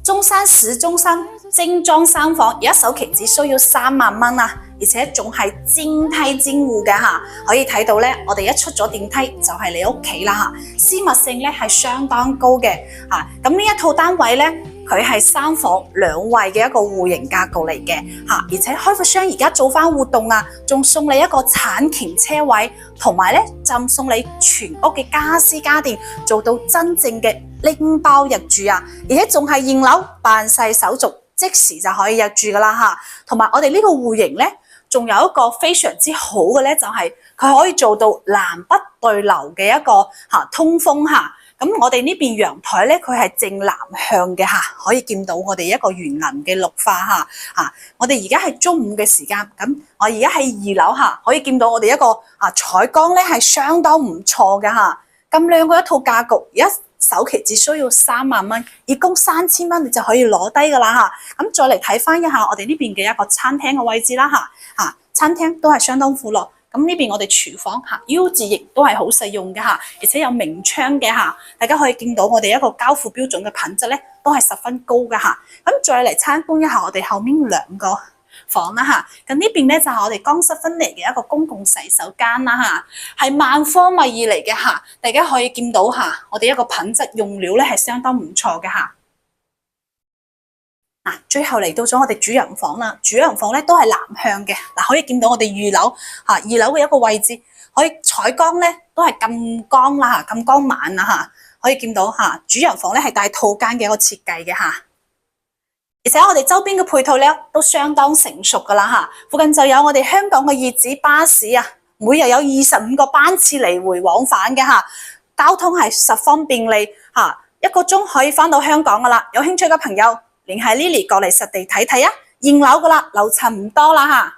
中山市中心精裝3房，而家首期只需要3萬蚊啊，而且仲係正梯正戶嘅嚇，可以睇到咧，我哋一出咗電梯就係你屋企啦嚇，私密性咧係相當高嘅嚇。咁呢一套單位咧，佢係3房2衛嘅一個戶型格局嚟嘅嚇，而且開發商而家做翻活動啊，仲送你一個產權車位，同埋咧贈送你全屋嘅家私家電，做到真正嘅拎包入住啊！而且仲係驗樓辦晒手續，即時就可以入住噶啦嚇。同埋我哋呢個戶型咧，仲有一個非常之好嘅咧，就係佢可以做到南北對流嘅一個通風嚇。咁我哋呢邊陽台咧，佢係正南向嘅嚇，可以見到我哋一個園林嘅綠化嚇。我哋而家係中午嘅時間，咁我而家喺2樓嚇，可以見到我哋一個採光咧係相當唔錯嘅嚇。咁靚嘅一套格局，而家首期只需要3萬蚊，月供3000蚊你就可以攞低噶啦嚇。咁再嚟睇翻一下我哋呢邊嘅一個餐廳嘅位置啦嚇。餐廳都係相當闊落。咁呢邊我哋廚房U 字型都係好實用嘅嚇，而且有明窗嘅嚇，大家可以見到我哋一個交付標準嘅品質咧，都係十分高嘅嚇。咁再嚟參觀一下我哋後面2個房啦嚇。咁呢邊咧就係我哋乾濕分離嘅一個公共洗手間啦嚇，係萬科米爾嚟嘅嚇，大家可以見到嚇，我哋一個品質用料咧係相當唔錯嘅嚇。最後嚟到咗我哋主人房啦，主人房咧都係南向嘅，可以見到我哋2樓2樓嘅一個位置，可以採光咧都係咁光啦咁光猛啦嚇，可以見到主人房咧係帶套間嘅一個設計嘅嚇，而且我哋周邊嘅配套咧都相當成熟噶啦嚇，附近就有我哋香港嘅熱子巴士啊，每日有25個班次嚟回往返嘅嚇，交通係十分便利嚇，1個鐘可以返到香港噶啦，有興趣嘅朋友聯繫 Lily 過嚟實地睇睇啊，驗樓噶啦，樓層唔多啦嚇。